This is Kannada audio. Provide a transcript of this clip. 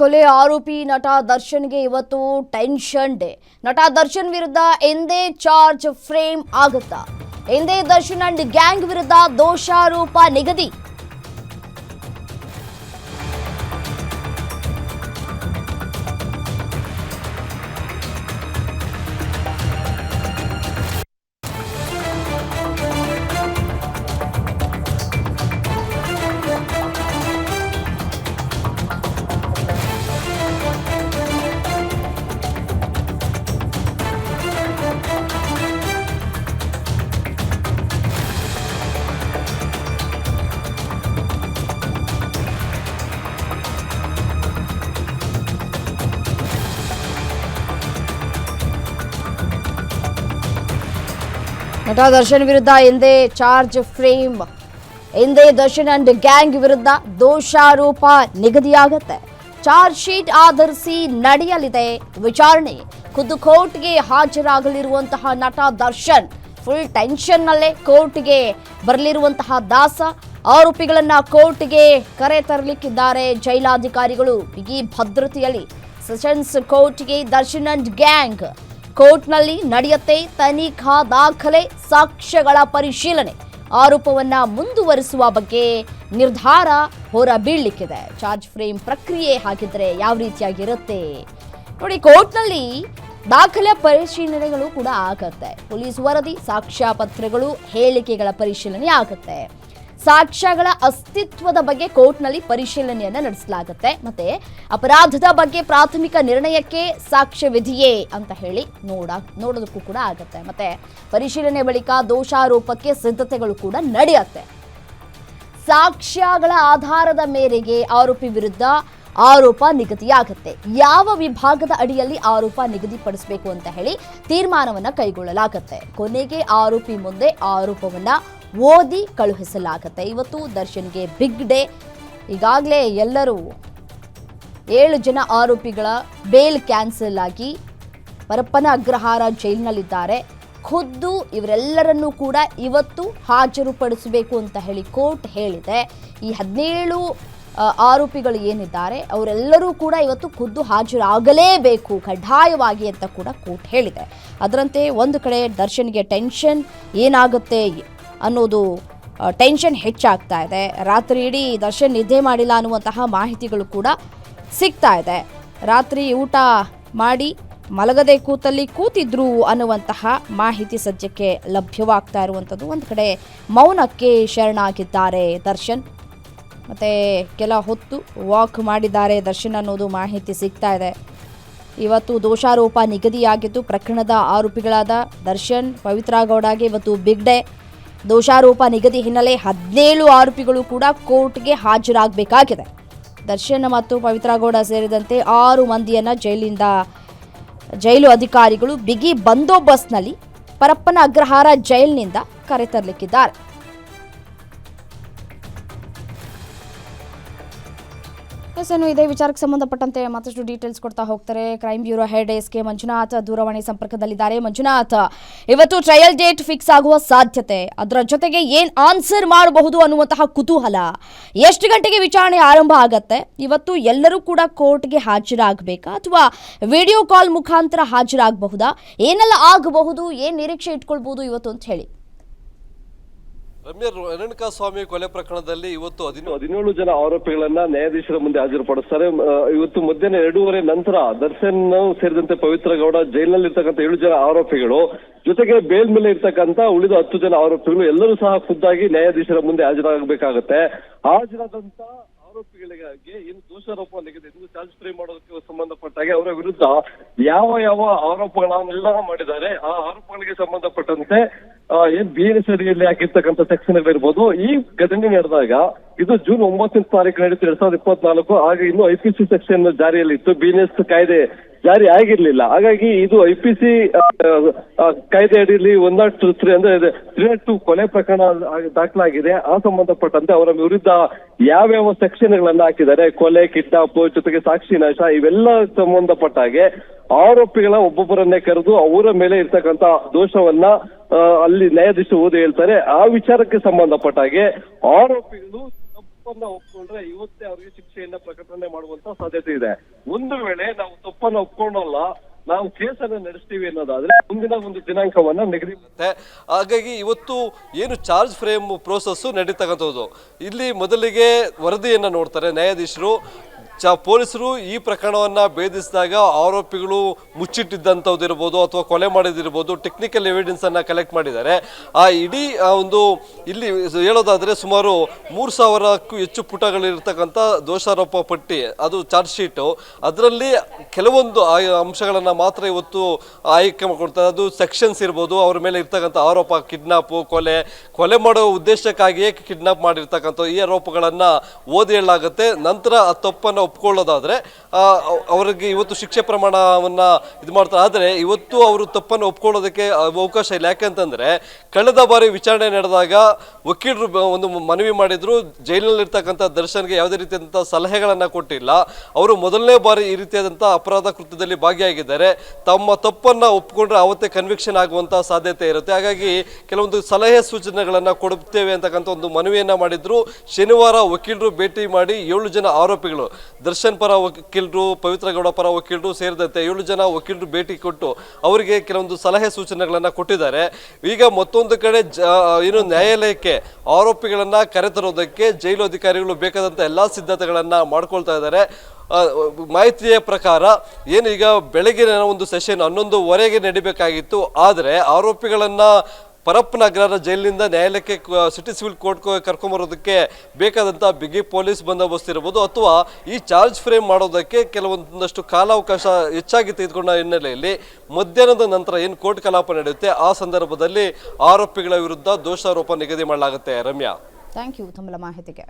ಕೊಲೆ ಆರೋಪಿ ನಟ ದರ್ಶನ್ಗೆ ಇವತ್ತು ಟೆನ್ಷನ್ ಡೇ. ನಟ ದರ್ಶನ್ ವಿರುದ್ಧ ಎಂದೇ ಚಾರ್ಜ್ ಫ್ರೇಮ್ ಆಗುತ್ತಾ? ಎಂದೇ ದರ್ಶನ್ ಅಂಡ್ ಗ್ಯಾಂಗ್ ವಿರುದ್ಧ ದೋಷಾರೋಪ ನಿಗದಿ. ನಟ ದರ್ಶನ್ ವಿರುದ್ಧ ಎಂದೇ ಚಾರ್ಜ್ ಫ್ರೇಮ್. ಎಂದೇ ದರ್ಶನ್ ಅಂಡ್ ಗ್ಯಾಂಗ್ ವಿರುದ್ಧ ದೋಷಾರೋಪ ನಿಗದಿಯಾಗುತ್ತೆ. ಚಾರ್ಜ್ ಶೀಟ್ ಆಧರಿಸಿ ನಡೆಯಲಿದೆ ವಿಚಾರಣೆ. ಖುದ್ದು ಕೋರ್ಟ್ಗೆ ಹಾಜರಾಗಲಿರುವಂತಹ ನಟ ದರ್ಶನ್ ಫುಲ್ ಟೆನ್ಷನ್ನಲ್ಲೇ ಕೋರ್ಟ್ಗೆ ಬರಲಿರುವಂತಹ ದಾಸ. ಆರೋಪಿಗಳನ್ನ ಕೋರ್ಟ್ಗೆ ಕರೆ ತರಲಿಕ್ಕಿದ್ದಾರೆ ಜೈಲಾಧಿಕಾರಿಗಳು. ಬಿಗಿ ಭದ್ರತೆಯಲ್ಲಿ ಸೆಷನ್ಸ್ ಕೋರ್ಟ್ಗೆ ದರ್ಶನ್ ಅಂಡ್ ಗ್ಯಾಂಗ್. ಕೋರ್ಟ್ನಲ್ಲಿ ನಡೆಯುತ್ತೆ ತನಿಖಾ ದಾಖಲೆ, ಸಾಕ್ಷ್ಯಗಳ ಪರಿಶೀಲನೆ. ಆರೋಪವನ್ನ ಮುಂದುವರಿಸುವ ಬಗ್ಗೆ ನಿರ್ಧಾರ ಹೊರಬೀಳಲಿಕ್ಕಿದೆ. ಚಾರ್ಜ್ ಫ್ರೇಮ್ ಪ್ರಕ್ರಿಯೆ ಹಾಕಿದ್ರೆ ಯಾವ ರೀತಿಯಾಗಿರುತ್ತೆ ನೋಡಿ. ಕೋರ್ಟ್ನಲ್ಲಿ ದಾಖಲೆ ಪರಿಶೀಲನೆಗಳು ಕೂಡ ಆಗುತ್ತೆ. ಪೊಲೀಸ್ ವರದಿ, ಸಾಕ್ಷ್ಯ ಪತ್ರಗಳು, ಹೇಳಿಕೆಗಳ ಪರಿಶೀಲನೆ ಆಗುತ್ತೆ. ಸಾಕ್ಷ್ಯಗಳ ಅಸ್ತಿತ್ವದ ಬಗ್ಗೆ ಕೋರ್ಟ್ನಲ್ಲಿ ಪರಿಶೀಲನೆಯನ್ನ ನಡೆಸಲಾಗುತ್ತೆ. ಮತ್ತೆ ಅಪರಾಧದ ಬಗ್ಗೆ ಪ್ರಾಥಮಿಕ ನಿರ್ಣಯಕ್ಕೆ ಸಾಕ್ಷ್ಯವಿದೆಯೇ ಅಂತ ಹೇಳಿ ನೋಡೋದಕ್ಕೂ ಕೂಡ ಆಗುತ್ತೆ. ಮತ್ತೆ ಪರಿಶೀಲನೆ ಬಳಿಕ ದೋಷಾರೋಪಕ್ಕೆ ಸಿದ್ಧತೆಗಳು ಕೂಡ ನಡೆಯುತ್ತೆ. ಸಾಕ್ಷ್ಯಗಳ ಆಧಾರದ ಮೇರೆಗೆ ಆರೋಪಿ ವಿರುದ್ಧ ಆರೋಪ ನಿಗದಿಯಾಗುತ್ತೆ. ಯಾವ ವಿಭಾಗದ ಅಡಿಯಲ್ಲಿ ಆರೋಪ ನಿಗದಿಪಡಿಸಬೇಕು ಅಂತ ಹೇಳಿ ತೀರ್ಮಾನವನ್ನ ಕೈಗೊಳ್ಳಲಾಗುತ್ತೆ. ಕೊನೆಗೆ ಆರೋಪಿ ಮುಂದೆ ಆರೋಪವನ್ನ ಓದಿ ಕಳುಹಿಸಲಾಗುತ್ತೆ. ಇವತ್ತು ದರ್ಶನ್ಗೆ ಬಿಗ್ ಡೇ. ಈಗಾಗಲೇ ಎಲ್ಲರೂ 7 ಜನ ಆರೋಪಿಗಳ ಬೇಲ್ ಕ್ಯಾನ್ಸಲ್ ಆಗಿ ಪರಪ್ಪನ ಅಗ್ರಹಾರ ಜೈಲಿನಲ್ಲಿದ್ದಾರೆ. ಖುದ್ದು ಇವರೆಲ್ಲರನ್ನೂ ಕೂಡ ಇವತ್ತು ಹಾಜರುಪಡಿಸಬೇಕು ಅಂತ ಹೇಳಿ ಕೋರ್ಟ್ ಹೇಳಿದೆ. ಈ 17 ಆರೋಪಿಗಳು ಏನಿದ್ದಾರೆ ಅವರೆಲ್ಲರೂ ಕೂಡ ಇವತ್ತು ಖುದ್ದು ಹಾಜರಾಗಲೇಬೇಕು ಕಡ್ಡಾಯವಾಗಿ ಅಂತ ಕೂಡ ಕೋರ್ಟ್ ಹೇಳಿದೆ. ಅದರಂತೆ ಒಂದು ಕಡೆ ದರ್ಶನ್ಗೆ ಟೆನ್ಷನ್ ಏನಾಗುತ್ತೆ ಅನ್ನೋದು ಟೆನ್ಷನ್ ಹೆಚ್ಚಾಗ್ತಾ ಇದೆ. ರಾತ್ರಿ ಇಡೀ ದರ್ಶನ್ ನಿದ್ದೆ ಮಾಡಿಲ್ಲ ಅನ್ನುವಂತಹ ಮಾಹಿತಿಗಳು ಕೂಡ ಸಿಗ್ತಾ ಇದೆ. ರಾತ್ರಿ ಊಟ ಮಾಡಿ ಮಲಗದೆ ಕೂತಿದ್ರು ಅನ್ನುವಂತಹ ಮಾಹಿತಿ ಸದ್ಯಕ್ಕೆ ಲಭ್ಯವಾಗ್ತಾ ಇರುವಂಥದ್ದು. ಒಂದು ಕಡೆ ಮೌನಕ್ಕೆ ಶರಣಾಗಿದ್ದಾರೆ ದರ್ಶನ್. ಮತ್ತು ಕೆಲ ಹೊತ್ತು ವಾಕ್ ಮಾಡಿದ್ದಾರೆ ದರ್ಶನ್ ಅನ್ನೋದು ಮಾಹಿತಿ ಸಿಗ್ತಾ ಇದೆ. ಇವತ್ತು ದೋಷಾರೋಪ ನಿಗದಿಯಾಗಿದ್ದು ಪ್ರಕರಣದ ಆರೋಪಿಗಳಾದ ದರ್ಶನ್, ಪವಿತ್ರ ಗೌಡಗೆ ಇವತ್ತು ಬಿಗ್ ಡೇ. ದೋಷಾರೋಪ ನಿಗದಿ ಹಿನ್ನೆಲೆ 17 ಆರೋಪಿಗಳು ಕೂಡ ಕೋರ್ಟ್ಗೆ ಹಾಜರಾಗಬೇಕಾಗಿದೆ. ದರ್ಶನ್ ಮತ್ತು ಪವಿತ್ರ ಗೌಡ ಸೇರಿದಂತೆ 6 ಮಂದಿಯನ್ನ ಜೈಲು ಅಧಿಕಾರಿಗಳು ಬಿಗಿ ಬಂದೋಬಸ್ತ್ನಲ್ಲಿ ಪರಪ್ಪನ ಅಗ್ರಹಾರ ಜೈಲಿನಿಂದ ಕರೆತರಲಿಕ್ಕಿದ್ದಾರೆ. ಇದೇ ವಿಚಾರಕ್ಕೆ ಸಂಬಂಧಪಟ್ಟಂತೆ ಮತ್ತಷ್ಟು ಡೀಟೇಲ್ಸ್ ಕೊಡ್ತಾ ಹೋಗ್ತಾರೆ crime bureau head SK. Manjunath ದೂರವಾಣಿ ಸಂಪರ್ಕದಲ್ಲಿದ್ದಾರೆ. ಮಂಜುನಾಥ್, ಇವತ್ತು ಟ್ರಯಲ್ ಡೇಟ್ ಫಿಕ್ಸ್ ಆಗುವ ಸಾಧ್ಯತೆ, ಅದರ ಜೊತೆಗೆ ಏನ್ ಆನ್ಸರ್ ಮಾಡಬಹುದು ಅನ್ನುವಂತಹ ಕುತೂಹಲ. ಎಷ್ಟು ಗಂಟೆಗೆ ವಿಚಾರಣೆ ಆರಂಭ ಆಗತ್ತೆ? ಇವತ್ತು ಎಲ್ಲರೂ ಕೂಡ ಕೋರ್ಟ್ಗೆ ಹಾಜರಾಗಬೇಕಾ ಅಥವಾ ವಿಡಿಯೋ ಕಾಲ್ ಮುಖಾಂತರ ಹಾಜರಾಗಬಹುದಾ? ಏನೆಲ್ಲ ಆಗಬಹುದು, ಏನ್ ನಿರೀಕ್ಷೆ ಇಟ್ಕೊಳ್ಬಹುದು ಇವತ್ತು ಅಂತ ಹೇಳಿ. ರಮ್ಯಾ, ರೇಣುಕಾಸ್ವಾಮಿ ಕೊಲೆ ಪ್ರಕರಣದಲ್ಲಿ ಇವತ್ತು 17 ಜನ ಆರೋಪಿಗಳನ್ನ ನ್ಯಾಯಾಧೀಶರ ಮುಂದೆ ಹಾಜರುಪಡಿಸ್ತಾರೆ. ಇವತ್ತು ಮಧ್ಯಾಹ್ನ 2:30 ನಂತರ ದರ್ಶನ್ ಸೇರಿದಂತೆ ಪವಿತ್ರ ಗೌಡ ಜೈಲಿನಲ್ಲಿ ಇರ್ತಕ್ಕಂಥ 7 ಜನ ಆರೋಪಿಗಳು ಜೊತೆಗೆ ಬೇಲ್ ಮೇಲೆ ಇರ್ತಕ್ಕಂಥ ಉಳಿದ 10 ಜನ ಆರೋಪಿಗಳು ಎಲ್ಲರೂ ಸಹ ಖುದ್ದಾಗಿ ನ್ಯಾಯಾಧೀಶರ ಮುಂದೆ ಹಾಜರಾಗಬೇಕಾಗತ್ತೆ. ಹಾಜರಾದಂತ ಆರೋಪಿಗಳಿಗೆ ಏನು ದೋಷಾರೋಪ ನಿಗದಿ ಚಾರ್ಜ್ ಫ್ರೇಮ್ ಮಾಡೋದಕ್ಕೆ ಸಂಬಂಧಪಟ್ಟಾಗೆ ಅವರ ವಿರುದ್ಧ ಯಾವ ಆರೋಪಗಳನ್ನೆಲ್ಲ ಮಾಡಿದ್ದಾರೆ ಆ ಆರೋಪಗಳಿಗೆ ಸಂಬಂಧಪಟ್ಟಂತೆ ಏನ್ BNS ಅಡಿಯಲ್ಲಿ ಹಾಕಿರ್ತಕ್ಕಂಥ ಸೆಕ್ಷನ್ ಇರ್ಬೋದು. ಈ ಘಟನೆ ನಡೆದಾಗ ಇದು ಜೂನ್ 9ನೇ ತಾರೀಕು ನಡೀತು 2024. ಆಗ ಇನ್ನು IPC ಸೆಕ್ಷನ್ ಜಾರಿಯಲ್ಲಿತ್ತು, BNS ಕಾಯ್ದೆ ಜಾರಿ ಆಗಿರ್ಲಿಲ್ಲ. ಹಾಗಾಗಿ ಇದು IPC ಕಾಯ್ದೆ ಅಡಿಯಲ್ಲಿ 103 ಅಂದ್ರೆ 302 ಕೊಲೆ ಪ್ರಕರಣ ದಾಖಲಾಗಿದೆ. ಆ ಸಂಬಂಧಪಟ್ಟಂತೆ ಅವರ ವಿರುದ್ಧ ಯಾವ್ಯಾವ ಸೆಕ್ಷನ್ಗಳನ್ನ ಹಾಕಿದ್ದಾರೆ, ಕೊಲೆ, ಕಿಡ್ನಾಪ್ ಜೊತೆಗೆ ಸಾಕ್ಷಿ ನಾಶ, ಇವೆಲ್ಲ ಸಂಬಂಧಪಟ್ಟ ಹಾಗೆ ಆರೋಪಿಗಳ ಒಬ್ಬೊಬ್ಬರನ್ನೇ ಕರೆದು ಅವರ ಮೇಲೆ ಇರ್ತಕ್ಕಂಥ ದೋಷವನ್ನ ಅಲ್ಲಿ ನ್ಯಾಯಾಧೀಶ ಓದಿ ಹೇಳ್ತಾರೆ. ಆ ವಿಚಾರಕ್ಕೆ ಸಂಬಂಧಪಟ್ಟ ಹಾಗೆ ಆರೋಪಿಗಳು ತಪ್ಪನ್ನ ಒಪ್ಕೊಂಡ್ರೆ ಇವತ್ತೇ ಅವ್ರಿಗೆ ಶಿಕ್ಷೆಯನ್ನ ಪ್ರಕಟಣೆ ಮಾಡುವಂತ ಸಾಧ್ಯತೆ ಇದೆ. ಒಂದು ವೇಳೆ ನಾವು ತಪ್ಪನ್ನ ಒಪ್ಕೊಂಡಲ್ಲ, ನಾವು ಕೇಸನ್ನ ನಡೆಸ್ತೀವಿ ಅನ್ನೋದಾದ್ರೆ ಮುಂದಿನ ಒಂದು ದಿನಾಂಕವನ್ನ ನಿಗದಿ. ಹಾಗಾಗಿ ಇವತ್ತು ಏನು ಚಾರ್ಜ್ ಫ್ರೇಮ್ ಪ್ರೋಸೆಸ್ ನಡೀತಕ್ಕಂಥದ್ದು, ಇಲ್ಲಿ ಮೊದಲಿಗೆ ವರದಿಯನ್ನ ನೋಡ್ತಾರೆ ನ್ಯಾಯಾಧೀಶರು. ಪೊಲೀಸರು ಈ ಪ್ರಕರಣವನ್ನ ಭೇದಿಸಿದಾಗ ಆರೋಪಿಗಳು ಮುಚ್ಚಿಟ್ಟಿದ್ದಂಥದ್ದು ಇರ್ಬೋದು ಅಥವಾ ಕೊಲೆ ಮಾಡಿದಿರ್ಬೋದು, ಟೆಕ್ನಿಕಲ್ ಎವಿಡೆನ್ಸ್ ಅನ್ನ ಕಲೆಕ್ಟ್ ಮಾಡಿದ್ದಾರೆ. ಆ ಇಡೀ ಒಂದು ಇಲ್ಲಿ ಹೇಳೋದಾದ್ರೆ ಸುಮಾರು 3000ಕ್ಕೂ ಹೆಚ್ಚು ಪುಟಗಳಿರ್ತಕ್ಕಂಥ ದೋಷಾರೋಪ ಪಟ್ಟಿ, ಅದು ಚಾರ್ಜ್ ಶೀಟು. ಅದರಲ್ಲಿ ಕೆಲವೊಂದು ಅಂಶಗಳನ್ನ ಮಾತ್ರ ಇವತ್ತು ಆಯ್ಕೆ ಮಾಡ್ಕೊಳ್ತಾರೆ. ಅದು ಸೆಕ್ಷನ್ಸ್ ಇರ್ಬೋದು, ಅವ್ರ ಮೇಲೆ ಇರ್ತಕ್ಕಂಥ ಆರೋಪ, ಕಿಡ್ನಾಪು, ಕೊಲೆ ಮಾಡೋ ಉದ್ದೇಶಕ್ಕಾಗಿಯೇ ಕಿಡ್ನಾಪ್ ಮಾಡಿರ್ತಕ್ಕಂಥ ಈ ಆರೋಪಗಳನ್ನ ಓದಿ ಹೇಳಲಾಗುತ್ತೆ. ನಂತರ ಆ ತಪ್ಪನ್ನು ಒಪ್ಕೊಳ್ಳೋದಾದ್ರೆ ಅವರಿಗೆ ಇವತ್ತು ಶಿಕ್ಷೆ ಪ್ರಮಾಣವನ್ನ ಇದು ಮಾಡ್ತಾರೆ. ಆದರೆ ಇವತ್ತು ಅವರು ತಪ್ಪನ್ನು ಒಪ್ಕೊಳ್ಳೋದಕ್ಕೆ ಅವಕಾಶ ಇಲ್ಲ. ಯಾಕಂತಂದ್ರೆ ಕಳೆದ ಬಾರಿ ವಿಚಾರಣೆ ನಡೆದಾಗ ವಕೀಲರು ಒಂದು ಮನವಿ ಮಾಡಿದ್ರು, ಜೈಲಿನಲ್ಲಿರ್ತಕ್ಕಂಥ ದರ್ಶನ್ಗೆ ಯಾವುದೇ ರೀತಿಯಾದಂತಹ ಸಲಹೆಗಳನ್ನ ಕೊಟ್ಟಿಲ್ಲ. ಅವರು ಮೊದಲನೇ ಬಾರಿ ಈ ರೀತಿಯಾದಂತಹ ಅಪರಾಧ ಕೃತ್ಯದಲ್ಲಿ ಭಾಗಿಯಾಗಿದ್ದಾರೆ. ತಮ್ಮ ತಪ್ಪನ್ನ ಒಪ್ಕೊಂಡ್ರೆ ಅವತ್ತೇ ಕನ್ವಿಕ್ಷನ್ ಆಗುವಂತಹ ಸಾಧ್ಯತೆ ಇರುತ್ತೆ. ಹಾಗಾಗಿ ಕೆಲವೊಂದು ಸಲಹೆ ಸೂಚನೆಗಳನ್ನ ಕೊಡುತ್ತೇವೆ ಅಂತಕ್ಕಂಥ ಒಂದು ಮನವಿಯನ್ನ ಮಾಡಿದ್ರು. ಶನಿವಾರ ವಕೀಲರು ಭೇಟಿ ಮಾಡಿ 7 ಜನ ಆರೋಪಿಗಳು, ದರ್ಶನ್ ಪರ ವಕೀಲರು, ಪವಿತ್ರ ಗೌಡ ಪರ ವಕೀಲರು ಸೇರಿದಂತೆ 7 ಜನ ವಕೀಲರು ಭೇಟಿ ಕೊಟ್ಟು ಅವರಿಗೆ ಕೆಲವೊಂದು ಸಲಹೆ ಸೂಚನೆಗಳನ್ನ ಕೊಟ್ಟಿದ್ದಾರೆ. ಈಗ ಮತ್ತೊಂದು ಕಡೆ ಏನು ನ್ಯಾಯಾಲಯಕ್ಕೆ ಆರೋಪಿಗಳನ್ನ ಕರೆತರೋದಕ್ಕೆ ಜೈಲು ಅಧಿಕಾರಿಗಳು ಬೇಕಾದಂತ ಎಲ್ಲಾ ಸಿದ್ಧತೆಗಳನ್ನ ಮಾಡ್ಕೊಳ್ತಾ ಇದ್ದಾರೆ. ಮಾಹಿತಿಯ ಪ್ರಕಾರ ಏನು ಈಗ ಬೆಳಗಿನ ಒಂದು ಸೆಷನ್ 11:15ಗೆ ನಡಿಬೇಕಾಗಿತ್ತು. ಆದರೆ ಆರೋಪಿಗಳನ್ನ ಪರಪ್ಪನ ಅಗ್ರಹಾರ ಜೈಲಿನಿಂದ ನ್ಯಾಯಾಲಯಕ್ಕೆ ಸಿಟಿ ಸಿವಿಲ್ ಕೋರ್ಟ್ಗೆ ಕರ್ಕೊಂಬರೋದಕ್ಕೆ ಬೇಕಾದಂಥ ಬಿಗಿ ಪೊಲೀಸ್ ಬಂದೋಬಸ್ತ್ ಇರ್ಬೋದು, ಅಥವಾ ಈ ಚಾರ್ಜ್ ಫ್ರೇಮ್ ಮಾಡೋದಕ್ಕೆ ಕೆಲವೊಂದಷ್ಟು ಕಾಲಾವಕಾಶ ಹೆಚ್ಚಾಗಿ ತೆಗೆದುಕೊಂಡ ಹಿನ್ನೆಲೆಯಲ್ಲಿ ಮಧ್ಯಾಹ್ನದ ನಂತರ ಏನು ಕೋರ್ಟ್ ಕಲಾಪ ನಡೆಯುತ್ತೆ ಆ ಸಂದರ್ಭದಲ್ಲಿ ಆರೋಪಿಗಳ ವಿರುದ್ಧ ದೋಷಾರೋಪ ನಿಗದಿ ಮಾಡಲಾಗುತ್ತೆ. ರಮ್ಯಾ, ಥ್ಯಾಂಕ್ ಯು ತಮ್ಮ ಮಾಹಿತಿಗೆ.